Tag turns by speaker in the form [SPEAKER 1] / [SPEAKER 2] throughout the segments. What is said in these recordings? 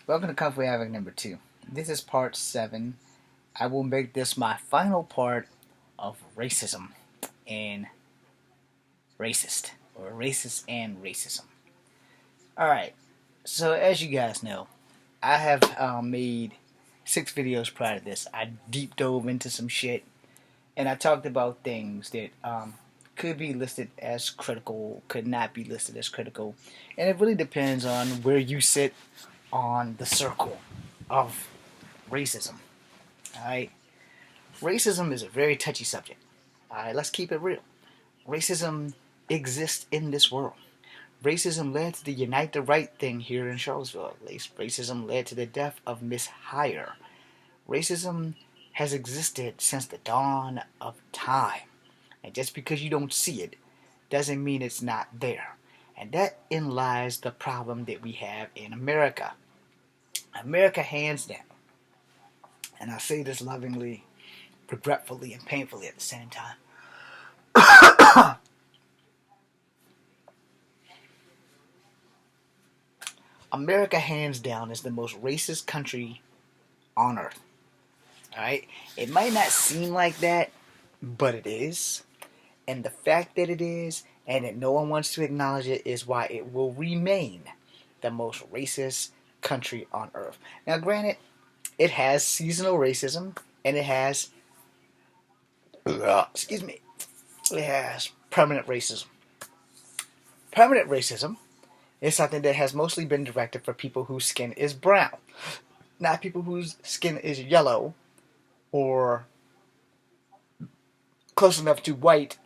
[SPEAKER 1] Welcome to Kung Fu Havoc number 2. This is part 7. I will make this my final part of racism and racist, or racist and racism. Alright, so as you guys know, I have made 6 videos prior to this. I deep dove into some shit, and I talked about things that could be listed as critical, could not be listed as critical, and it really depends on where you sit on the circle of racism. Alright? Racism is a very touchy subject. Alright, let's keep it real. Racism exists in this world. Racism led to the Unite the Right thing here in Charlottesville. At least racism led to the death of Miss Hire. Racism has existed since the dawn of time. And just because you don't see it doesn't mean it's not there. And that in lies the problem that we have in America. America, hands down, and I say this lovingly, regretfully, and painfully at the same time, America, hands down, is the most racist country on earth. Alright? It might not seem like that, but it is. And the fact that it is, and that no one wants to acknowledge it, is why it will remain the most racist country on earth. Now, granted, it has seasonal racism, and it has, it has permanent racism. Permanent racism is something that has mostly been directed for people whose skin is brown, not people whose skin is yellow or close enough to white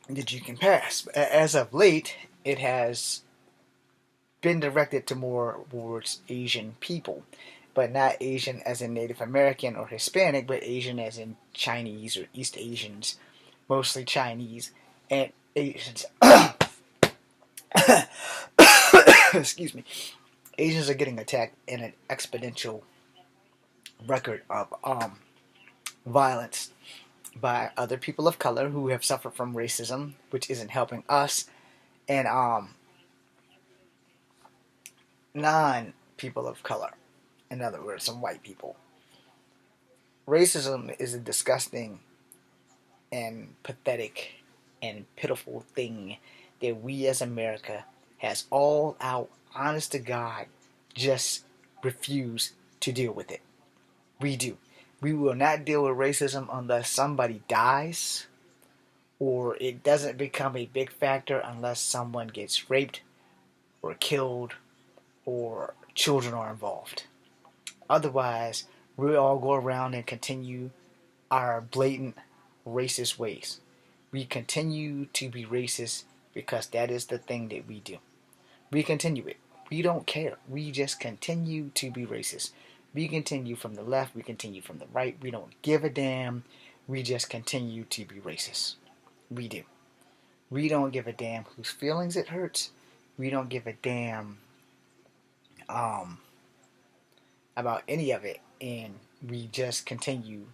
[SPEAKER 1] that you can pass. As of late, it has been directed to more towards Asian people, but not Asian as in Native American or Hispanic, but Asian as in Chinese or East Asians, mostly Chinese and Asians. Excuse me. Asians are getting attacked in an exponential record of violence by other people of color who have suffered from racism, which isn't helping us, and non-people of color. In other words, some white people. Racism is a disgusting and pathetic and pitiful thing that we as America has all out, honest to God, just refuse to deal with it. We do. We will not deal with racism unless somebody dies, or it doesn't become a big factor unless someone gets raped or killed or children are involved. Otherwise, we all go around and continue our blatant racist ways. We continue to be racist because that is the thing that we do. We continue it. We don't care. We just continue to be racist. We continue from the left. We continue from the right. We don't give a damn. We just continue to be racist. We do. We don't give a damn whose feelings it hurts. We don't give a damn about any of it. And we just continue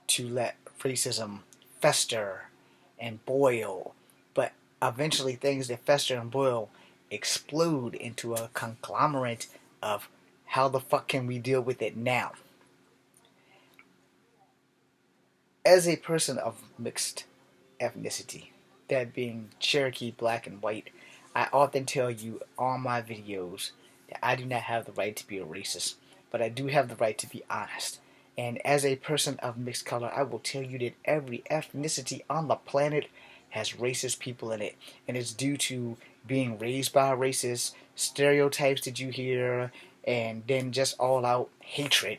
[SPEAKER 1] to let racism fester and boil. But eventually things that fester and boil explode into a conglomerate of how the fuck can we deal with it now? As a person of mixed ethnicity, that being Cherokee, black, and white, I often tell you on my videos that I do not have the right to be a racist, but I do have the right to be honest. And as a person of mixed color, I will tell you that every ethnicity on the planet has racist people in it, and it's due to being raised by racist stereotypes that you hear, and then just all out hatred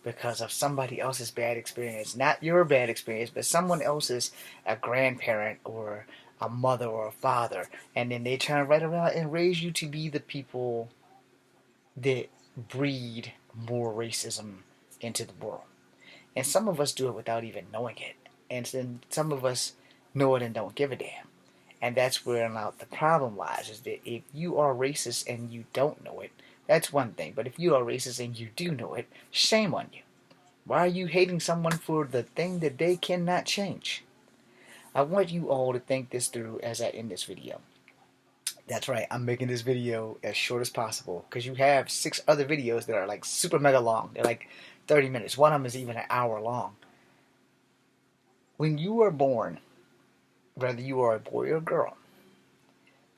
[SPEAKER 1] because of somebody else's bad experience. Not your bad experience, but someone else's, a grandparent or a mother or a father, and then they turn right around and raise you to be the people that breed more racism into the world. And some of us do it without even knowing it, and then some of us know it and don't give a damn. And that's where now the problem lies, is that if you are racist and you don't know it, that's one thing. But if you are racist and you do know it, shame on you. Why are you hating someone for the thing that they cannot change? I want you all to think this through as I end this video. That's right, I'm making this video as short as possible because you have 6 other videos that are like super mega long. They're like 30 minutes. One of them is even an hour long. When you are born, whether you are a boy or a girl,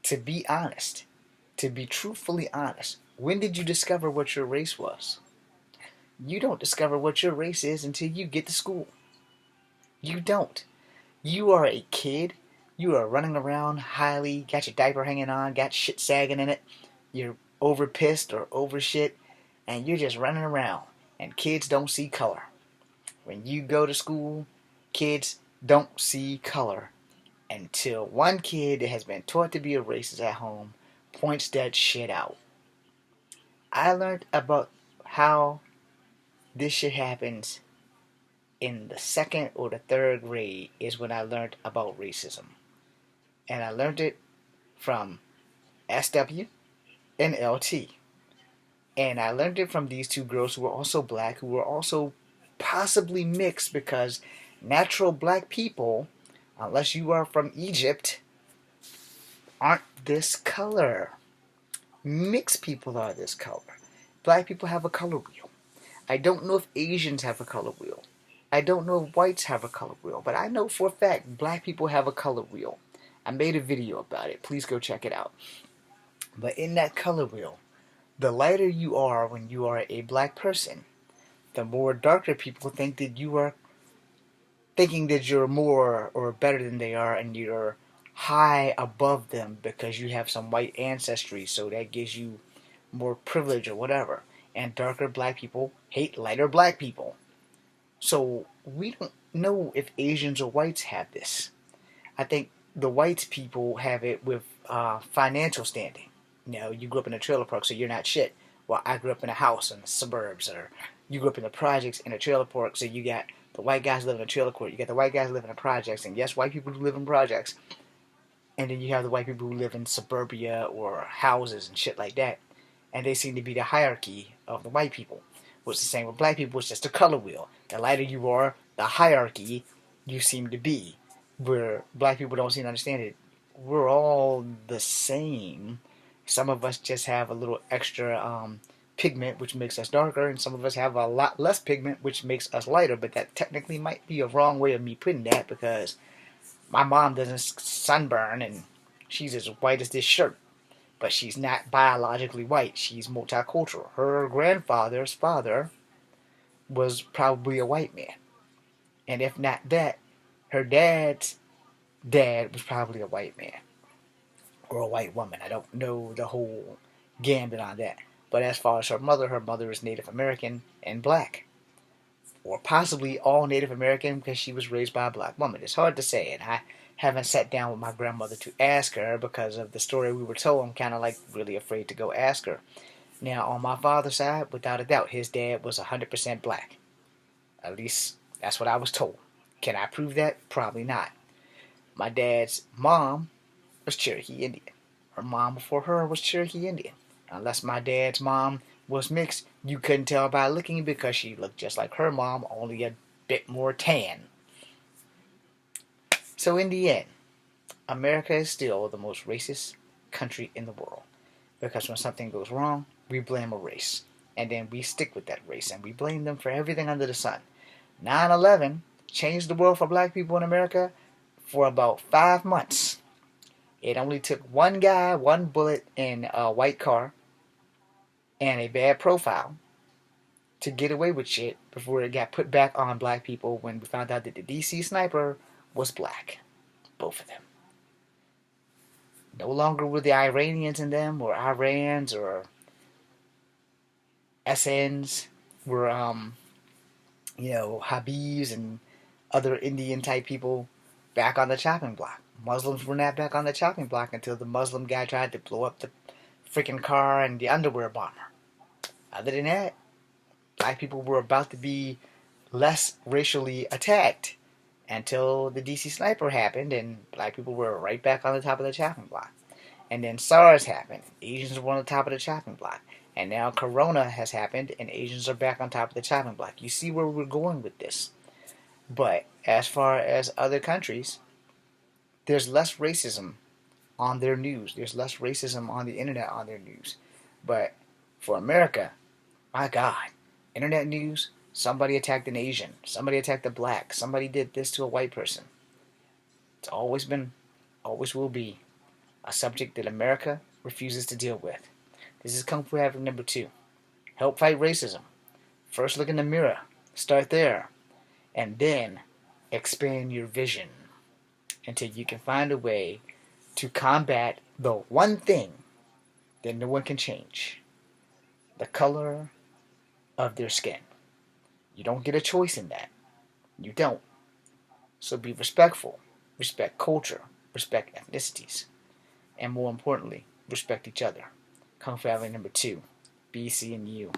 [SPEAKER 1] to be honest, to be truthfully honest, when did you discover what your race was? You don't discover what your race is until you get to school. You don't. You are a kid. You are running around highly, got your diaper hanging on, got shit sagging in it. You're over pissed or over shit, and you're just running around. And kids don't see color. When you go to school, kids don't see color until one kid that has been taught to be a racist at home points that shit out. I learned about how this shit happens in the 2nd or the 3rd grade is when I learned about racism. And I learned it from SW and LT. And I learned it from these 2 girls who were also black, who were also possibly mixed, because natural black people, unless you are from Egypt, aren't this color. Mixed people are this color. Black people have a color wheel. I don't know if Asians have a color wheel. I don't know if whites have a color wheel, but I know for a fact black people have a color wheel. I made a video about it. Please go check it out. But in that color wheel, the lighter you are when you are a black person, the more darker people think that you are thinking that you're more or better than they are, and you're high above them because you have some white ancestry, so that gives you more privilege or whatever. And darker black people hate lighter black people. So we don't know if Asians or whites have this. I think the white people have it with financial standing. You know, you grew up in a trailer park, so you're not shit. Well, I grew up in a house in the suburbs, or you grew up in the projects in a trailer park, so you got the white guys live in a trailer court. You got the white guys living in projects, and yes, white people who live in projects. And then you have the white people who live in suburbia or houses and shit like that. And they seem to be the hierarchy of the white people. Which is the same with black people, it's just a color wheel. The lighter you are, the hierarchy you seem to be. Where black people don't seem to understand it. We're all the same. Some of us just have a little extra pigment, which makes us darker, and some of us have a lot less pigment, which makes us lighter. But that technically might be a wrong way of me putting that, because my mom doesn't sunburn, and she's as white as this shirt. But she's not biologically white. She's multicultural. Her grandfather's father was probably a white man. And if not that, her dad's dad was probably a white man. Or a white woman. I don't know the whole gambit on that. But as far as her mother is Native American and black. Or possibly all Native American, because she was raised by a black woman. It's hard to say, and I haven't sat down with my grandmother to ask her because of the story we were told. I'm kind of like really afraid to go ask her. Now, on my father's side, without a doubt, his dad was 100% black. At least that's what I was told. Can I prove that? Probably not. My dad's mom was Cherokee Indian. Her mom before her was Cherokee Indian. Unless my dad's mom was mixed, you couldn't tell by looking, because she looked just like her mom, only a bit more tan. So in the end, America is still the most racist country in the world. Because when something goes wrong, we blame a race. And then we stick with that race, and we blame them for everything under the sun. 9/11 changed the world for black people in America for about 5 months. It only took one guy, one bullet in a white car, and a bad profile to get away with shit before it got put back on black people when we found out that the DC sniper was black. Both of them. No longer were the Iranians in them, or Irans, or SNs, were, Habibs and other Indian type people back on the chopping block. Muslims were not back on the chopping block until the Muslim guy tried to blow up the freaking car and the underwear bomber. Other than that, black people were about to be less racially attacked until the DC sniper happened, and black people were right back on the top of the chopping block. And then SARS happened. Asians were on the top of the chopping block. And now Corona has happened, and Asians are back on top of the chopping block. You see where we're going with this. But as far as other countries, there's less racism on their news. There's less racism on the internet on their news. But for America, my God, internet news, somebody attacked an Asian, somebody attacked a black, somebody did this to a white person. It's always been, always will be, a subject that America refuses to deal with. This is Kung Fu Havoc number 2. Help fight racism. First look in the mirror. Start there. And then expand your vision until you can find a way to combat the one thing that no one can change. The color of their skin. You don't get a choice in that. You don't. So be respectful. Respect culture. Respect ethnicities. And more importantly, respect each other. Kung Fu Havoc number 2. B, C, and U.